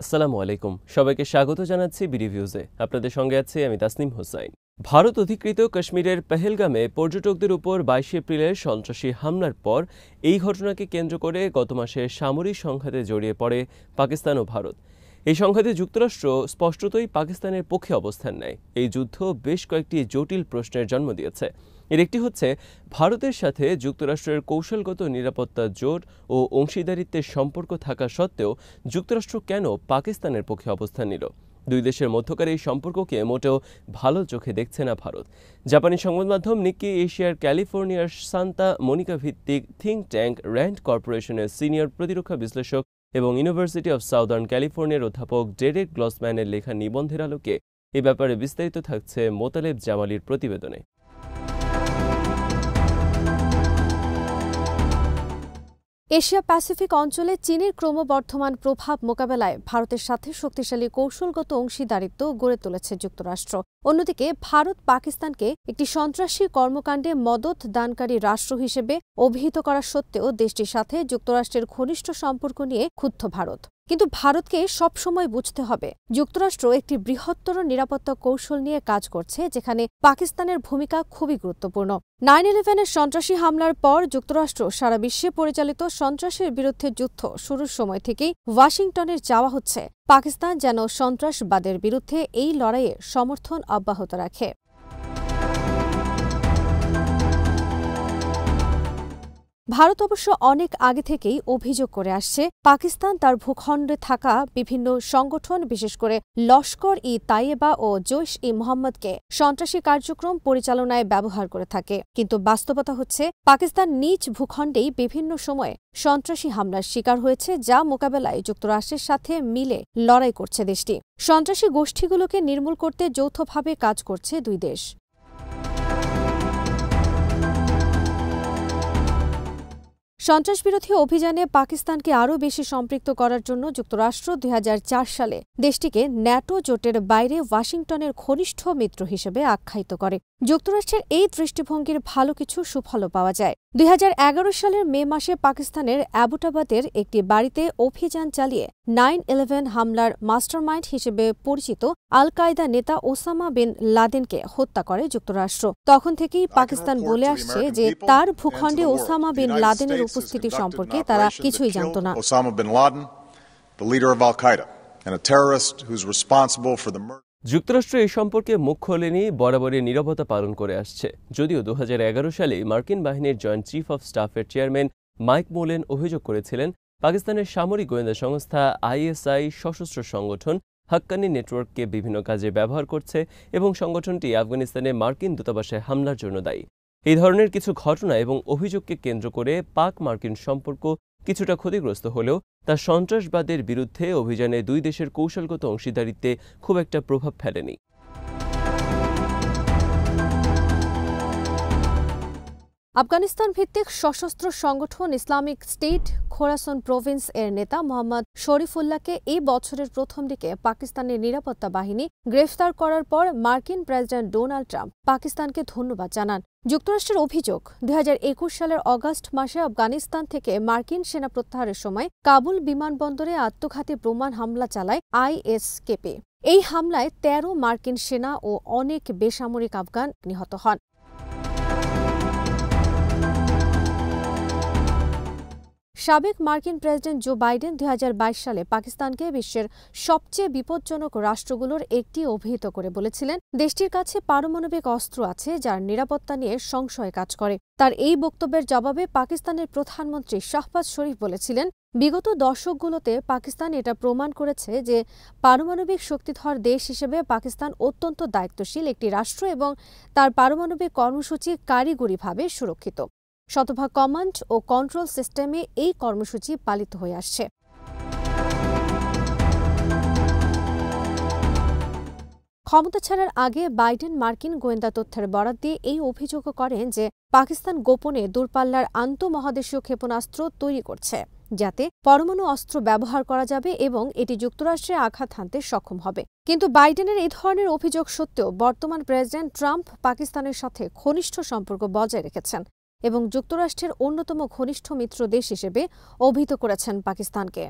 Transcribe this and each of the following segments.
আসসালামু আলাইকুম, সবাইকে স্বাগত জানাচ্ছি বিডিভিউজে। আপনাদের সঙ্গে আছি আমি তাসনিম হোসাইন। ভারত অধিকৃত কাশ্মীরের পেহেলগামে পর্যটকদের উপর 22 এপ্রিলের সন্ত্রাসী হামলার পর এই ঘটনাকে কেন্দ্র করে গত মাসে সামরিক সংঘাতে জড়িয়ে পড়ে পাকিস্তান ও ভারত। এই সংঘাতে যুক্তরাষ্ট্র স্পষ্টতই পাকিস্তানের পক্ষে অবস্থান নেয়। এই যুদ্ধ বেশ কয়েকটি জটিল প্রশ্নের জন্ম দিয়েছে। এর একটি হচ্ছে ভারতের সাথে যুক্তরাষ্ট্রের কৌশলগত নিরাপত্তা জোট ও অংশীদারিত্বের সম্পর্ক থাকা সত্ত্বেও যুক্তরাষ্ট্র কেন পাকিস্তানের পক্ষে অবস্থান নিল। দুই দেশের মধ্যকার এই সম্পর্ককে মোটেও ভালো চোখে দেখছে না ভারত। জাপানি সংবাদ মাধ্যম নিক্কি এশিয়ার ক্যালিফোর্নিয়ার সান্তা মনিকা ভিত্তিক থিঙ্ক ট্যাঙ্ক র্যান্ড কর্পোরেশনের সিনিয়র প্রতিরক্ষা বিশ্লেষক এবং ইউনিভার্সিটি অব সাউদার্ন ক্যালিফোর্নিয়ার অধ্যাপক ডেরেক গ্লসম্যানের লেখা নিবন্ধের আলোকে এ ব্যাপারে বিস্তারিত থাকছে মোতালেব জামালির প্রতিবেদনে। এশিয়া প্যাসিফিক অঞ্চলে চীনের ক্রমবর্ধমান প্রভাব মোকাবেলায় ভারতের সাথে শক্তিশালী কৌশলগত অংশীদারিত্ব গড়ে তুলেছে যুক্তরাষ্ট্র। অন্যদিকে ভারত পাকিস্তানকে একটি সন্ত্রাসী কর্মকাণ্ডে মদত দানকারী রাষ্ট্র হিসেবে অভিহিত করা সত্ত্বেও দেশটির সাথে যুক্তরাষ্ট্রের ঘনিষ্ঠ সম্পর্ক নিয়ে ক্ষুব্ধ ভারত। কিন্তু ভারতকে সবসময় বুঝতে হবে, যুক্তরাষ্ট্র একটি বৃহত্তর নিরাপত্তা কৌশল নিয়ে কাজ করছে, যেখানে পাকিস্তানের ভূমিকা খুবই গুরুত্বপূর্ণ। 9/11-এর সন্ত্রাসী হামলার পর যুক্তরাষ্ট্র সারা বিশ্বে পরিচালিত সন্ত্রাসের বিরুদ্ধে যুদ্ধ শুরুর সময় থেকেই ওয়াশিংটনের যাওয়া হচ্ছে পাকিস্তান যেন সন্ত্রাসবাদের বিরুদ্ধে এই লড়াইয়ে সমর্থন অব্যাহত রাখে। ভারত অবশ্য অনেক আগে থেকেই অভিযোগ করে আসছে পাকিস্তান তার ভূখণ্ডে থাকা বিভিন্ন সংগঠন, বিশেষ করে লস্কর-ই-তাইয়েবা ও জৈশ-ই-মোহাম্মদকে সন্ত্রাসী কার্যক্রম পরিচালনায় ব্যবহার করে থাকে। কিন্তু বাস্তবতা হচ্ছে পাকিস্তান নিজ ভূখণ্ডেই বিভিন্ন সময়ে সন্ত্রাসী হামলার শিকার হয়েছে, যা মোকাবেলায় যুক্তরাষ্ট্রের সাথে মিলে লড়াই করছে দেশটি। সন্ত্রাসী গোষ্ঠীগুলোকে নির্মূল করতে যৌথভাবে কাজ করছে দুই দেশ। সন্ত্রাসবিরোধী অভিযানে পাকিস্তানকে আরও বেশি সম্পৃক্ত করার জন্য যুক্তরাষ্ট্র 2004 সালে দেশটিকে ন্যাটো জোটের বাইরে ওয়াশিংটনের ঘনিষ্ঠ মিত্র হিসেবে আখ্যায়িত করে। যুক্তরাষ্ট্রের এই দৃষ্টিভঙ্গির ভালো কিছু সুফলও পাওয়া যায়। 2011 সালের মে মাসে পাকিস্তানের অ্যাবোটাবাদের একটি বাড়িতে অভিযান চালিয়ে 9/11 হামলার মাস্টারমাইন্ড হিসেবে পরিচিত আল কায়দা নেতা ওসামা বিন লাদেনকে হত্যা করে যুক্তরাষ্ট্র। তখন থেকেই পাকিস্তান বলে আসছে যে তার ভূখণ্ডে ওসামা বিন লাদেনের উপস্থিতি সম্পর্কে তারা কিছুই জানত না। যুক্তরাষ্ট্র এই সম্পর্কে মুখ খোলেনি, বরাবরই নীরবতা পালন করে আসছে। যদিও 2011 সালে মার্কিন বাহিনীর জয়েন্ট চিফ অব স্টাফের চেয়ারম্যান মাইক মোলেন অভিযোগ করেছিলেন পাকিস্তানের সামরিক গোয়েন্দা সংস্থা ISI সশস্ত্র সংগঠন হাক্কানি নেটওয়ার্ককে বিভিন্ন কাজে ব্যবহার করছে এবং সংগঠনটি আফগানিস্তানে মার্কিন দূতাবাসে হামলার জন্য দায়ী। এই ধরনের কিছু ঘটনা এবং অভিযোগকে কেন্দ্র করে পাক মার্কিন সম্পর্ক কিছুটা ক্ষতিগ্রস্ত হলেও তা সন্ত্রাসবাদের বিরুদ্ধে অভিযানে দুই দেশের কৌশলগত অংশীদারিত্বে খুব একটা প্রভাব ফেলেনি। আফগানিস্তান ভিত্তিক সশস্ত্র সংগঠন ইসলামিক স্টেট খোরাসন প্রভিন্স এর নেতা মোহাম্মদ শরীফুল্লাহকে এই বছরের প্রথম দিকে পাকিস্তানের নিরাপত্তা বাহিনী গ্রেফতার করার পর মার্কিন প্রেসিডেন্ট ডোনাল্ড ট্রাম্প পাকিস্তানকে ধন্যবাদ জানান। যুক্তরাষ্ট্রের অভিযোগ, 2021 সালের অগাস্ট মাসে আফগানিস্তান থেকে মার্কিন সেনা প্রত্যাহারের সময় কাবুল বিমানবন্দরে আত্মঘাতী বোমা হামলা চালায় ISKP। এই হামলায় 13 মার্কিন সেনা ও অনেক বেসামরিক আফগান নিহত হন। সাবেক মার্কিন প্রেসিডেন্ট জো বাইডেন 2022 সালে পাকিস্তানকে বিশ্বের সবচেয়ে বিপজ্জনক রাষ্ট্রগুলোর একটি অভিহিত করে বলেছিলেন দেশটির কাছে পারমাণবিক অস্ত্র আছে যার নিরাপত্তা নিয়ে সংশয় কাজ করে। তার এই বক্তব্যের জবাবে পাকিস্তানের প্রধানমন্ত্রী শাহবাজ শরীফ বলেছিলেন, বিগত দশকগুলোতে পাকিস্তান এটা প্রমাণ করেছে যে পারমাণবিক শক্তিধর দেশ হিসেবে পাকিস্তান অত্যন্ত দায়িত্বশীল একটি রাষ্ট্র এবং তার পারমাণবিক কর্মসূচি কারিগরিভাবে সুরক্ষিত। শতভাগ কমান্ড ও কন্ট্রোল সিস্টেমে এই কর্মসূচি পালিত হয়ে আসছে। ক্ষমতা ছাড়ার আগে বাইডেন মার্কিন গোয়েন্দা তথ্যের বরাত দিয়ে এই অভিযোগও করেন যে পাকিস্তান গোপনে দূরপাল্লার আন্তঃমহাদেশীয় ক্ষেপণাস্ত্র তৈরি করছে, যাতে পরমাণু অস্ত্র ব্যবহার করা যাবে এবং এটি যুক্তরাষ্ট্রে আঘাত হানতে সক্ষম হবে। কিন্তু বাইডেনের এই ধরনের অভিযোগ সত্ত্বেও বর্তমান প্রেসিডেন্ট ট্রাম্প পাকিস্তানের সাথে ঘনিষ্ঠ সম্পর্ক বজায় রেখেছেন এবং যুক্তরাষ্ট্রের অন্যতম ঘনিষ্ঠ মিত্র দেশ হিসেবে অভিহিত করেছেন পাকিস্তানকে।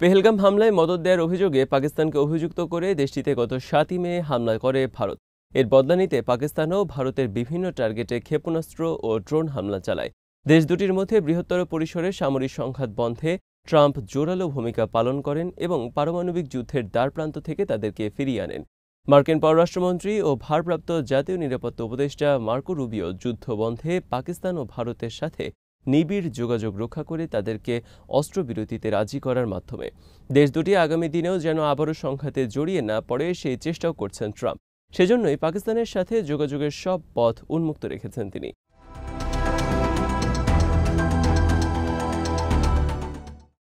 পেহেলগাম হামলায় মদদ দেওয়ার অভিযোগে পাকিস্তানকে অভিযুক্ত করে দেশটিতে গত 7 মে হামলা করে ভারত। এর বদলা নিতে পাকিস্তানও ভারতের বিভিন্ন টার্গেটে ক্ষেপণাস্ত্র ও ড্রোন হামলা চালায়। দেশ দুটির মধ্যে বৃহত্তর পরিসরে সামরিক সংঘাত বন্ধে ট্রাম্প জোরালো ভূমিকা পালন করেন এবং পারমাণবিক যুদ্ধের দ্বারপ্রান্ত থেকে তাদেরকে ফিরিয়ে আনেন। মার্কিন পররাষ্ট্রমন্ত্রী ও ভারপ্রাপ্ত জাতীয় নিরাপত্তা উপদেষ্টা মার্কো রুবিও যুদ্ধ বন্ধে পাকিস্তান ও ভারতের সাথে নিবিড় যোগাযোগ রক্ষা করে তাদেরকে অস্ত্রবিরতিতে রাজি করার মাধ্যমে দেশ দুটি আগামী দিনেও যেন আবারও সংঘাতে জড়িয়ে না পড়ে সেই চেষ্টাও করছেন ট্রাম্প। সেজন্যই পাকিস্তানের সাথে যোগাযোগের সব পথ উন্মুক্ত রেখেছেন তিনি।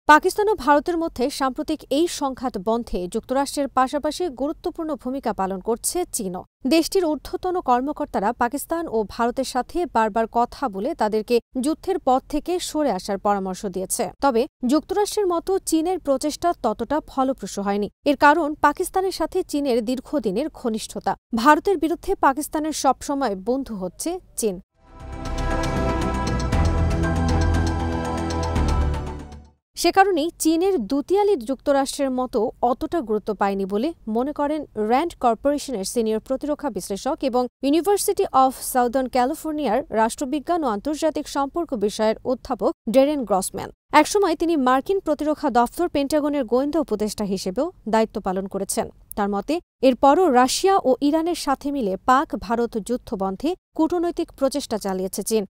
পাকিস্তান ও ভারতের মধ্যে সাম্প্রতিক এই সংঘাত বন্ধে যুক্তরাষ্ট্রের পাশাপাশি গুরুত্বপূর্ণ ভূমিকা পালন করছে চীনও। দেশটির ঊর্ধ্বতন কর্মকর্তারা পাকিস্তান ও ভারতের সাথে বারবার কথা বলে তাদেরকে যুদ্ধের পথ থেকে সরে আসার পরামর্শ দিয়েছে। তবে যুক্তরাষ্ট্রের মতো চীনের প্রচেষ্টা ততটা ফলপ্রসূ হয়নি। এর কারণ পাকিস্তানের সাথে চীনের দীর্ঘদিনের ঘনিষ্ঠতা। ভারতের বিরুদ্ধে পাকিস্তানের সবসময় বন্ধু হচ্ছে চীন। সে কারণেই চীনের দুতিয়ালি যুক্তরাষ্ট্রের মতো অতটা গুরুত্ব পায়নি বলে মনে করেন র্যান্ড কর্পোরেশনের সিনিয়র প্রতিরক্ষা বিশ্লেষক এবং ইউনিভার্সিটি অফ সাউদার্ন ক্যালিফোর্নিয়ার রাষ্ট্রবিজ্ঞান ও আন্তর্জাতিক সম্পর্ক বিষয়ের অধ্যাপক ডেরেন গ্রসম্যান। একসময় তিনি মার্কিন প্রতিরক্ষা দফতর পেন্টাগনের গোয়েন্দা উপদেষ্টা হিসেবেও দায়িত্ব পালন করেছেন। তার মতে এরপরও রাশিয়া ও ইরানের সাথে মিলে পাক ভারত যুদ্ধ বন্ধে কূটনৈতিক প্রচেষ্টা চালিয়েছে চীন।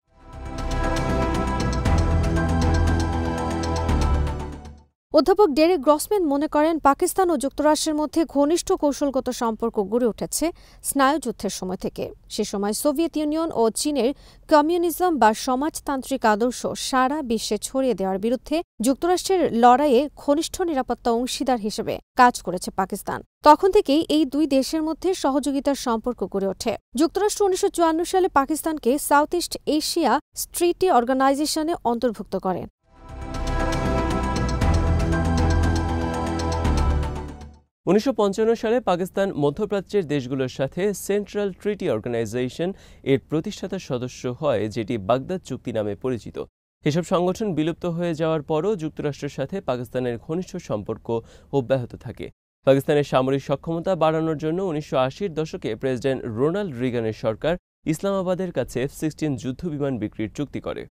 অধ্যাপক ডেরেক গ্রসম্যান মনে করেন পাকিস্তান ও যুক্তরাষ্ট্রের মধ্যে ঘনিষ্ঠ কৌশলগত সম্পর্ক গড়ে উঠেছে স্নায়ুযুদ্ধের সময় থেকে। সে সময় সোভিয়েত ইউনিয়ন ও চীনের কমিউনিজম বা সমাজতান্ত্রিক আদর্শ সারা বিশ্বে ছড়িয়ে দেওয়ার বিরুদ্ধে যুক্তরাষ্ট্রের লড়াইয়ে ঘনিষ্ঠ নিরাপত্তা অংশীদার হিসেবে কাজ করেছে পাকিস্তান। তখন থেকেই এই দুই দেশের মধ্যে সহযোগিতার সম্পর্ক গড়ে ওঠে। যুক্তরাষ্ট্র 1954 সালে পাকিস্তানকে সাউথ ইস্ট এশিয়া ট্রিটি অর্গানাইজেশনে অন্তর্ভুক্ত করেন। 1955 সালে পাকিস্তান মধ্যপ্রাচ্যের দেশগুলোর সাথে সেন্ট্রাল ট্রিটি অর্গানাইজেশন এর প্রতিষ্ঠাতা সদস্য হয়, যেটি বাগদাদ চুক্তি নামে পরিচিত। এসব সংগঠন বিলুপ্ত হয়ে যাওয়ার পরও যুক্তরাষ্ট্রের সাথে পাকিস্তানের ঘনিষ্ঠ সম্পর্ক অব্যাহত থাকে। পাকিস্তানের সামরিক সক্ষমতা বাড়ানোর জন্য 1980-র দশকে প্রেসিডেন্ট রোনাল্ড রিগানের সরকার ইসলামাবাদের কাছে F-16 যুদ্ধবিমান বিক্রির চুক্তি করে।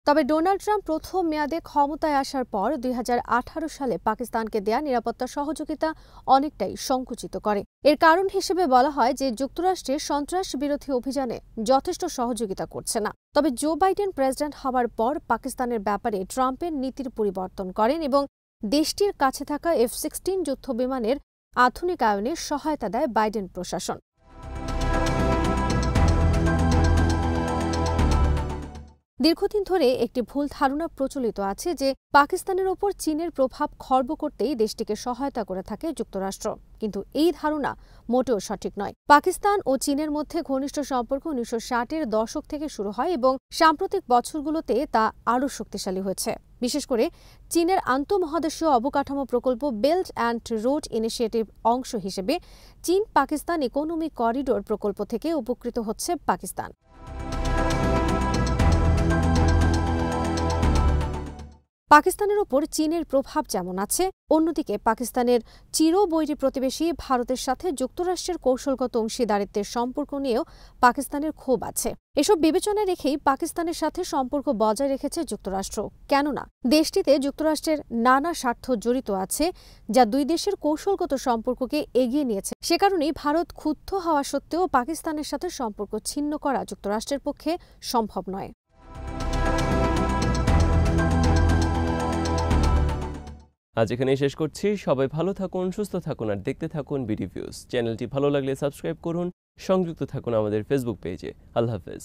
তবে ডোনাল্ড ট্রাম্প প্রথম মেয়াদে ক্ষমতায় আসার পর 2018 সালে পাকিস্তানকে দেয়া নিরাপত্তা সহযোগিতা অনেকটাই সংকুচিত করে। এর কারণ হিসেবে বলা হয় যে যুক্তরাষ্ট্রের সন্ত্রাস বিরোধী অভিযানে যথেষ্ট সহযোগিতা করছে না। তবে জো বাইডেন প্রেসিডেন্ট হওয়ার পর পাকিস্তানের ব্যাপারে ট্রাম্পের নীতির পরিবর্তন করেন এবং দেশটির কাছে থাকা F-16 যুদ্ধবিমানের আধুনিকায়নে সহায়তা দেয় বাইডেন প্রশাসন। দীর্ঘদিন ধরে একটি ভুল ধারণা প্রচলিত আছে যে পাকিস্তানের ওপর চীনের প্রভাব খর্ব করতেই দেশটিকে সহায়তা করে থাকে যুক্তরাষ্ট্র, কিন্তু এই ধারণা মোটেও সঠিক নয়। পাকিস্তান ও চীনের মধ্যে ঘনিষ্ঠ সম্পর্ক 1960-এর দশক থেকে শুরু হয় এবং সাম্প্রতিক বছরগুলোতে তা আরও শক্তিশালী হয়েছে। বিশেষ করে চীনের আন্তঃমহাদেশীয় অবকাঠামো প্রকল্প বেল্ট অ্যান্ড রোড ইনিশিয়েটিভ অংশ হিসেবে চীন পাকিস্তান ইকোনমিক করিডোর প্রকল্প থেকে উপকৃত হচ্ছে পাকিস্তান। পাকিস্তানের ওপর চীনের প্রভাব যেমন আছে, অন্যদিকে পাকিস্তানের চিরবৈরী প্রতিবেশী ভারতের সাথে যুক্তরাষ্ট্রের কৌশলগত অংশীদারিত্বের সম্পর্ক নিয়েও পাকিস্তানের ক্ষোভ আছে। এসব বিবেচনায় রেখেই পাকিস্তানের সাথে সম্পর্ক বজায় রেখেছে যুক্তরাষ্ট্র। কেননা দেশটিতে যুক্তরাষ্ট্রের নানা স্বার্থ জড়িত আছে, যা দুই দেশের কৌশলগত সম্পর্ককে এগিয়ে নিয়েছে। সে কারণেই ভারত ক্ষুব্ধ হওয়া সত্ত্বেও পাকিস্তানের সাথে সম্পর্ক ছিন্ন করা যুক্তরাষ্ট্রের পক্ষে সম্ভব নয়। আজ এখানেই শেষ করছি। সবাই ভালো থাকুন, সুস্থ থাকুন আর দেখতে থাকুন বিডি ভিউজ। চ্যানেলটি ভালো লাগলে সাবস্ক্রাইব করুন, সংযুক্ত থাকুন আমাদের ফেসবুক পেজে। আল্লাহ হাফেজ।